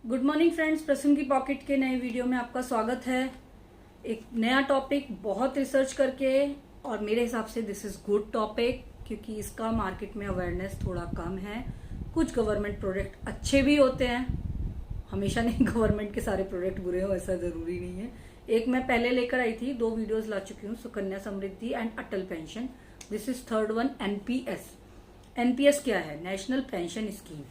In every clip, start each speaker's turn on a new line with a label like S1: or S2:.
S1: Good morning friends, Prasoon की pocket के नए वीडियो में आपका स्वागत है। एक नया टॉपिक बहुत रिसर्च करके, और मेरे हिसाब से दिस इज गुड टॉपिक क्योंकि इसका मार्केट में अवेयरनेस थोड़ा कम है। कुछ गवर्नमेंट प्रोडक्ट अच्छे भी होते हैं, हमेशा नहीं गवर्नमेंट के सारे प्रोडक्ट बुरे हो ऐसा जरूरी नहीं है। एक मैं पहले लेकर आई थी, 2 वीडियोस ला चुकी हूँ, Sukanya Samriddhi and Atal pension. This is third one, NPS. NPS क्या है? National pension scheme.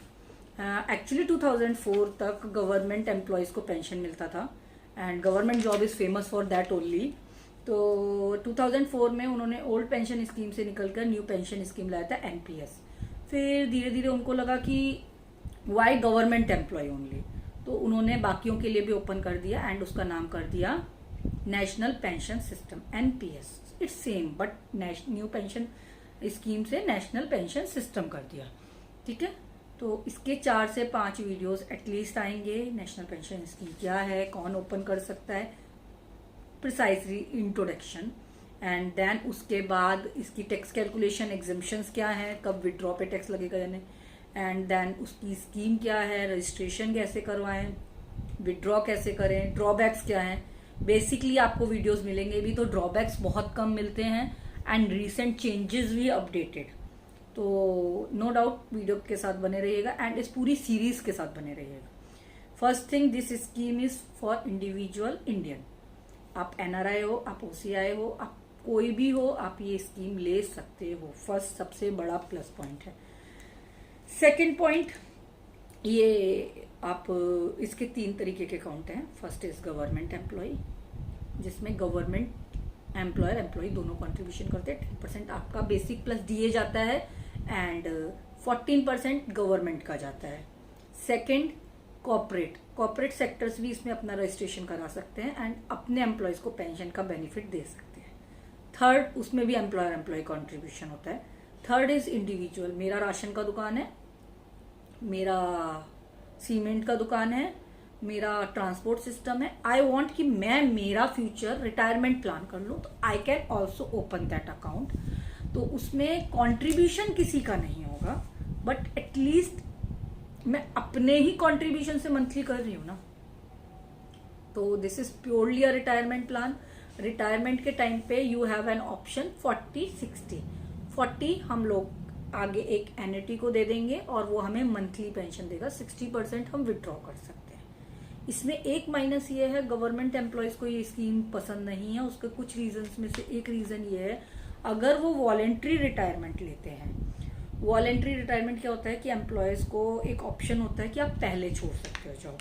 S1: एक्चुअली 2004 तक गवर्नमेंट एम्प्लॉयज को पेंशन मिलता था and government job is famous for that only. तो 2004 में उन्होंने ओल्ड पेंशन स्कीम से निकलकर न्यू पेंशन स्कीम लाया था, एनपीएस। फिर धीरे धीरे उनको लगा कि वाई गवर्नमेंट एम्प्लॉय ओनली, तो उन्होंने बाकियों के लिए भी ओपन कर दिया एंड उसका नाम कर दिया national pension system, NPS. It's same but new pension scheme से नेशनल पेंशन सिस्टम कर दिया। ठीक है, तो इसके 4 से 5 वीडियोस एटलीस्ट आएंगे। नेशनल पेंशन स्कीम क्या है, कौन ओपन कर सकता है, प्रिसाइजली इंट्रोडक्शन, एंड देन उसके बाद इसकी टैक्स कैलकुलेशन, एग्जम्पशंस क्या है, कब विड्रॉ पे टैक्स लगेगा यानी, एंड देन उसकी स्कीम क्या है, रजिस्ट्रेशन कैसे करवाएं, विड्रॉ कैसे करें, ड्रॉबैक्स क्या है। बेसिकली आपको वीडियोस मिलेंगे भी, तो ड्रॉबैक्स बहुत कम मिलते हैं एंड रिसेंट चेंजेस भी अपडेटेड। तो नो डाउट वीडियो के साथ बने रहिएगा एंड इस पूरी सीरीज के साथ बने रहिएगा। First thing, this scheme is for individual Indian. आप एनआरआई हो, आप ओसीआई हो, आप कोई भी हो, आप ये स्कीम ले सकते हो। फर्स्ट सबसे बड़ा प्लस पॉइंट है। सेकंड पॉइंट, ये आप इसके 3 तरीके के अकाउंट हैं। फर्स्ट इज गवर्नमेंट एम्प्लॉय, जिसमें गवर्नमेंट एम्प्लॉयर एम्प्लॉय दोनों कंट्रीब्यूशन करते हैं। 10% आपका बेसिक प्लस डीए जाता है एंड 14% गवर्नमेंट का जाता है। सेकंड, कॉर्पोरेट सेक्टर्स भी इसमें अपना रजिस्ट्रेशन करा सकते हैं एंड अपने एम्प्लॉयज को पेंशन का बेनिफिट दे सकते हैं। थर्ड, उसमें भी एम्प्लॉयर एम्प्लॉय कंट्रीब्यूशन होता है। Third is individual. मेरा राशन का दुकान है, मेरा सीमेंट का दुकान है, मेरा ट्रांसपोर्ट सिस्टम है। आई वॉन्ट कि मैं मेरा फ्यूचर रिटायरमेंट प्लान कर लूँ, तो I can also open that account. तो उसमें कॉन्ट्रीब्यूशन किसी का नहीं होगा, बट एटलीस्ट मैं अपने ही कॉन्ट्रीब्यूशन से मंथली कर रही हूँ ना। तो this is purely a retirement plan. Retirement के टाइम पे यू हैव एन ऑप्शन 40-60। 40 हम लोग आगे एक एन्युटी को दे देंगे और वो हमें मंथली पेंशन देगा। 60% हम विड्रॉ कर सकते हैं। इसमें एक माइनस ये है, गवर्नमेंट एम्प्लॉयज को ये स्कीम पसंद नहीं है। उसके कुछ रीजंस में से एक रीजन ये है, अगर वो वॉलेंट्री रिटायरमेंट लेते हैं। वॉलेंट्री रिटायरमेंट क्या होता है कि एम्प्लॉयज को एक ऑप्शन होता है कि आप पहले छोड़ सकते हो जॉब।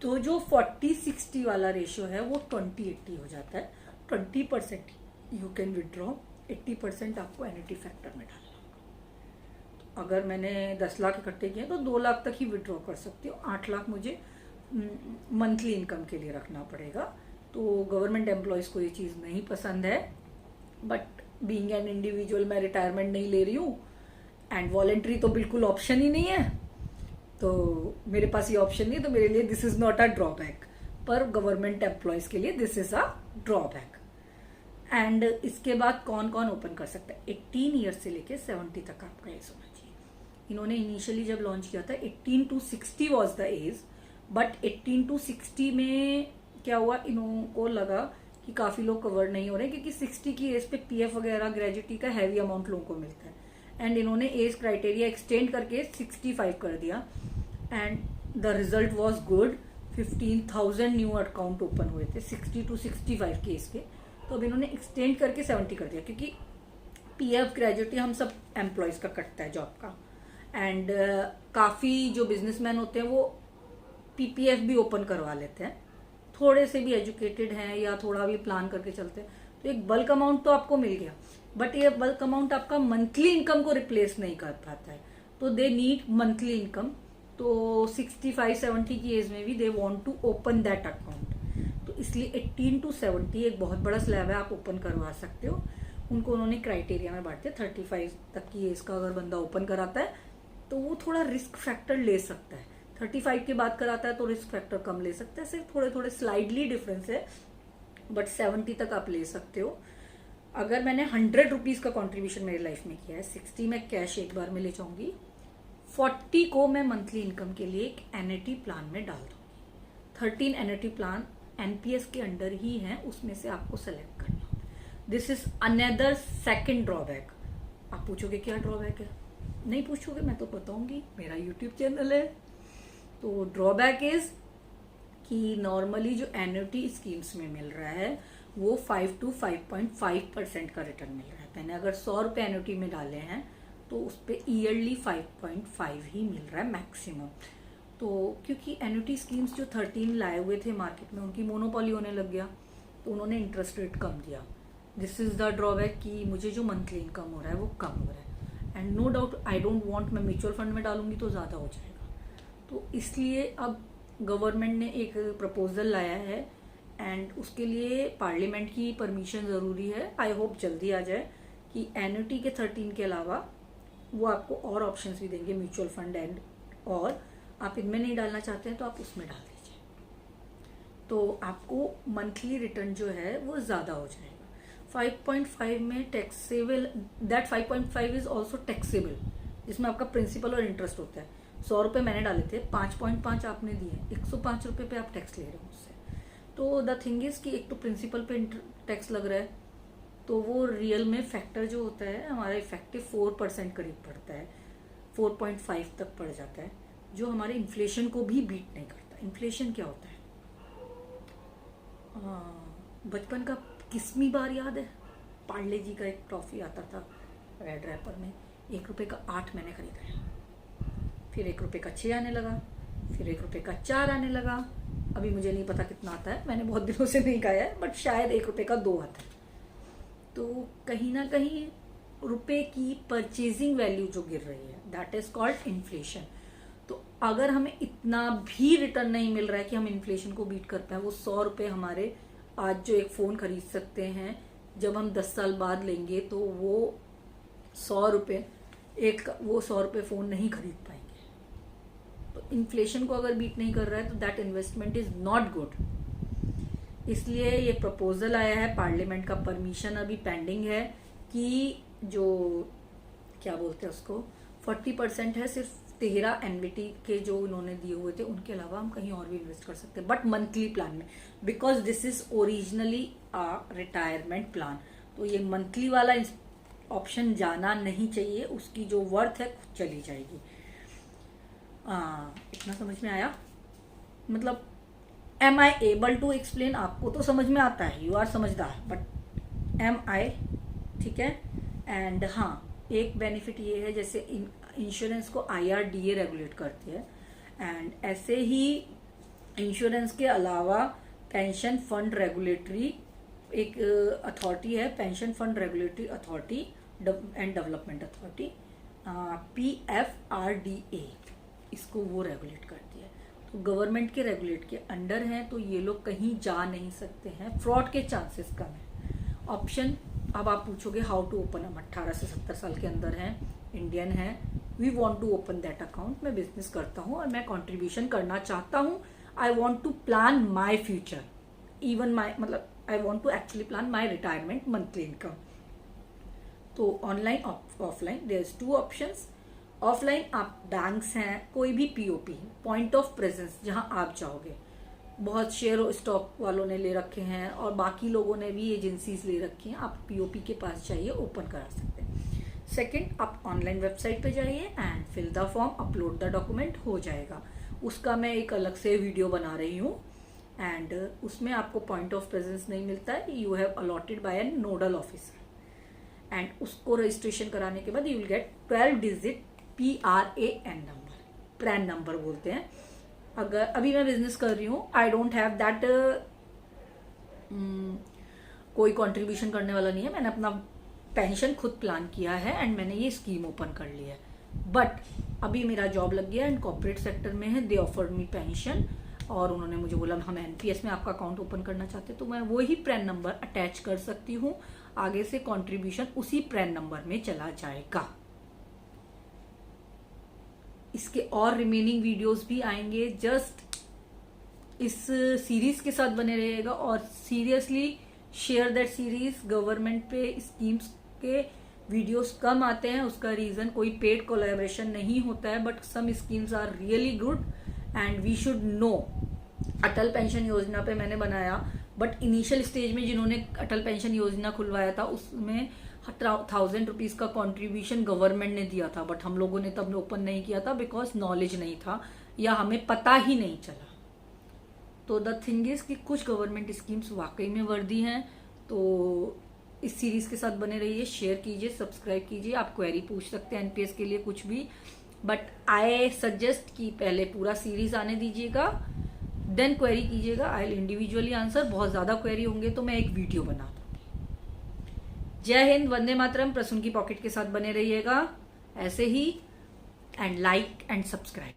S1: तो जो 40-60 वाला रेशियो है वो 20-80 हो जाता है। 20% यू कैन विड्रॉ, 80% आपको एन्युटी फैक्टर में डालना होगा। अगर मैंने 10 लाख इकट्ठे किए तो 2 लाख तक ही विड्रॉ कर सकती हूँ। 8 लाख मुझे मंथली इनकम के लिए रखना पड़ेगा। तो गवर्नमेंट एम्प्लॉयज को ये चीज़ नहीं पसंद है, बट बीइंग एन इंडिविजुअल मैं रिटायरमेंट नहीं ले रही हूँ एंड वॉलेंट्री तो बिल्कुल ऑप्शन ही नहीं है, तो मेरे पास ये ऑप्शन नहीं है, तो मेरे लिए this is not a drawback. पर गवर्नमेंट एम्प्लॉयज के लिए this is a drawback. And इसके बाद कौन कौन ओपन कर सकता है? 18 ईयर से लेके 70 तक आपका एज होना चाहिए। इन्होंने इनिशियली जब लॉन्च किया था 18 to 60 was the age, but 18 to 60 में क्या हुआ, इनको लगा कि काफी लोग कवर नहीं हो रहे, क्योंकि 60 की एज पे पीएफ वगैरह ग्रेजुटी का हैवी अमाउंट लोगों को मिलता है। एंड इन्होंने एज क्राइटेरिया एक्सटेंड करके 65 कर दिया and the result was good. 15,000 new account open हुए थे 60 to 65 के एज पे। तो अब इन्होंने एक्सटेंड करके 70 कर दिया, क्योंकि पीएफ ग्रेजुटी हम सब एम्प्लॉयज का कटता है जॉब का। एंड काफी जो बिजनेसमैन होते हैं वो पीपीएफ भी ओपन करवा लेते हैं, थोड़े से भी एजुकेटेड हैं या थोड़ा भी प्लान करके चलते हैं। तो एक बल्क अमाउंट तो आपको मिल गया, बट ये बल्क अमाउंट आपका मंथली इनकम को रिप्लेस नहीं कर पाता है। तो दे नीड मंथली इनकम। तो 65-70 की एज में भी they want to open that account. तो इसलिए 18 to 70 एक बहुत बड़ा स्लैब है, आप ओपन करवा सकते हो। उनको उन्होंने क्राइटेरिया में बांटते। 35 तक की एज का अगर बंदा ओपन कराता है तो वो थोड़ा रिस्क फैक्टर ले सकता है। 35 के बाद कराता है तो रिस्क फैक्टर कम ले सकते हैं। सिर्फ थोड़े थोड़े स्लाइडली डिफरेंस है, बट 70 तक आप ले सकते हो। अगर मैंने 100 रुपीज का कॉन्ट्रीब्यूशन मेरी लाइफ में किया है, 60 में कैश एक बार में ले जाऊंगी, 40 को मैं मंथली इनकम के लिए एक एनएटी प्लान में डाल दूंगी। 13 एनएटी प्लान एनपीएस के अंडर ही हैं, उसमें से आपको सेलेक्ट करना। This is another second drawback. आप पूछोगे क्या ड्रॉबैक है? नहीं पूछोगे, मैं तो बताऊंगी, मेरा यूट्यूब चैनल है। तो ड्रॉबैक इज कि नॉर्मली जो एन्युटी स्कीम्स में मिल रहा है वो 5 to 5.5% का रिटर्न मिल रहा है। मैंने अगर 100 रुपये एन्युटी में डाले हैं तो उस पर ईयरली 5.5 ही मिल रहा है मैक्सिमम। तो क्योंकि एन्युटी स्कीम्स जो 13 लाए हुए थे मार्केट में, उनकी मोनोपोली होने लग गया, तो उन्होंने इंटरेस्ट रेट कम दिया। दिस इज द ड्रॉबैक कि मुझे जो मंथली इनकम हो रहा है वो कम हो रहा है। And no doubt I don't want, मैं म्यूचुअल फंड में डालूंगी तो ज़्यादा हो जाएगा। तो इसलिए अब गवर्नमेंट ने एक प्रपोजल लाया है एंड उसके लिए पार्लियामेंट की परमिशन ज़रूरी है। आई होप जल्दी आ जाए कि एन्युटी के 13 के अलावा वो आपको और ऑप्शंस भी देंगे, म्यूचुअल फंड एंड, और आप इनमें नहीं डालना चाहते हैं तो आप उसमें डाल दीजिए, तो आपको मंथली रिटर्न जो है वो ज़्यादा हो जाएगा। 5.5 में taxable, that 5.5 is also taxable, जिसमें आपका प्रिंसिपल और इंटरेस्ट होता है। 100 रुपये मैंने डाले थे, 5.5 आपने दिए, 105 रुपये पे आप टैक्स ले रहे हो मुझसे। तो द थिंग इज कि एक तो प्रिंसिपल पे टैक्स लग रहा है, तो वो रियल में फैक्टर जो होता है हमारा इफेक्टिव 4% करीब पड़ता है, 4.5 तक पड़ जाता है, जो हमारे इन्फ्लेशन को भी बीट नहीं करता। इन्फ्लेशन क्या होता है? बचपन का किस्मी बार याद है? पार्ले जी का एक टॉफी आता था रेड रैपर में, 1 रुपये का 8 मैंने खरीदा है, फिर 1 रुपये का 6 आने लगा, फिर 1 रुपये का 4 आने लगा, अभी मुझे नहीं पता कितना आता है, मैंने बहुत दिनों से नहीं खाया है, बट शायद 1 रुपये का 2 आता है। तो कहीं ना कहीं रुपए की परचेजिंग वैल्यू जो गिर रही है, दैट इज कॉल्ड इन्फ्लेशन। तो अगर हमें इतना भी रिटर्न नहीं मिल रहा है कि हम इन्फ्लेशन को बीट कर पाए, वो 100 रुपये हमारे आज जो एक फ़ोन खरीद सकते हैं, जब हम 10 साल बाद लेंगे तो वो 100 रुपये वो 100 रुपये फ़ोन नहीं खरीद पाएंगे। तो इन्फ्लेशन को अगर बीट नहीं कर रहा है तो that investment is not good. इसलिए ये प्रपोजल आया है, पार्लियामेंट का परमिशन अभी पेंडिंग है कि जो क्या बोलते हैं उसको 40% है, सिर्फ 13 एनबीटी के जो उन्होंने दिए हुए थे, उनके अलावा हम कहीं और भी इन्वेस्ट कर सकते हैं, बट मंथली प्लान में, because this is originally a retirement plan. तो ये मंथली वाला ऑप्शन जाना नहीं चाहिए, उसकी जो वर्थ है खुद चली जाएगी। इतना समझ में आया? मतलब am I able to explain? आपको तो समझ में आता है, यू आर समझदार, बट एम आई, ठीक है। एंड हाँ, एक बेनिफिट ये है, जैसे इंश्योरेंस को IRDA रेगुलेट करती है, एंड ऐसे ही इंश्योरेंस के अलावा पेंशन फंड रेगुलेटरी एक अथॉरिटी है, pension fund regulatory authority and development authority, PFRDA, इसको वो रेगुलेट करती है। तो गवर्नमेंट के रेगुलेट के अंडर हैं, तो ये लोग कहीं जा नहीं सकते हैं, फ्रॉड के चांसेस कम है। ऑप्शन, अब आप पूछोगे हाउ टू ओपन, हम 18 से 70 साल के अंदर हैं, इंडियन है, we want to open that account, मैं बिजनेस करता हूँ और मैं कंट्रीब्यूशन करना चाहता हूँ, I want to plan my future, even my, मतलब I want to actually plan my retirement monthly income. तो online offline there is 2 options. Offline आप बैंक्स हैं, कोई भी POP, पॉइंट ऑफ प्रेजेंस, जहां आप जाओगे, बहुत शेयर स्टॉक वालों ने ले रखे हैं और बाकी लोगों ने भी एजेंसीज ले रखी हैं, आप POP के पास जाइए, ओपन करा सकते हैं। सेकंड, आप ऑनलाइन वेबसाइट पे जाइए and fill the form, upload the document, हो जाएगा। उसका मैं एक अलग से वीडियो बना रही हूँ, एंड उसमें आपको पॉइंट ऑफ प्रेजेंस नहीं मिलता है, you have allotted by an nodal officer, and उसको रजिस्ट्रेशन कराने के बाद you will get 12 digit PRAN number, PRAN number बोलते हैं। अगर अभी मैं बिजनेस कर रही हूँ, आई डोंट हैव दैट, कोई कंट्रीब्यूशन करने वाला नहीं है, मैंने अपना पेंशन खुद प्लान किया है एंड मैंने ये स्कीम ओपन कर ली है, बट अभी मेरा जॉब लग गया एंड कॉर्पोरेट सेक्टर में है, दे ऑफर्ड मी पेंशन, और उन्होंने मुझे बोला हम NPS में आपका अकाउंट ओपन करना चाहते, तो मैं वही प्रैन नंबर अटैच कर सकती हूँ, आगे से कंट्रीब्यूशन उसी प्रैन नंबर में चला जाएगा। इसके और रिमेनिंग वीडियोस भी आएंगे, जस्ट इस सीरीज के साथ बने रहिएगा और seriously share that series. Government पे स्कीम्स के वीडियोस कम आते हैं, उसका रीजन कोई पेड कोलैबोरेशन नहीं होता है, but some schemes are really good and we should know. Atal pension Yojana पे मैंने बनाया, बट इनिशियल स्टेज में जिन्होंने अटल पेंशन योजना खुलवाया था उसमें 1000 रुपीज का कंट्रीब्यूशन गवर्नमेंट ने दिया था, बट हम लोगों ने तब ओपन नहीं किया था बिकॉज नॉलेज नहीं था या हमें पता ही नहीं चला। तो द थिंग इज कि कुछ गवर्नमेंट स्कीम्स वाकई में वर्दी हैं। तो इस सीरीज के साथ बने रहिए, शेयर कीजिए, सब्सक्राइब कीजिए। आप क्वेरी पूछ सकते हैं एनपीएस के लिए कुछ भी, बट आई सजेस्ट कि पहले पूरा सीरीज आने दीजिएगा, देन क्वेरी कीजिएगा। I will individually answer. बहुत ज्यादा क्वेरी होंगे तो मैं एक वीडियो बना दूंगी। जय हिंद, वंदे मातरम। प्रसून की पॉकेट के साथ बने रहिएगा ऐसे ही, एंड लाइक एंड सब्सक्राइब।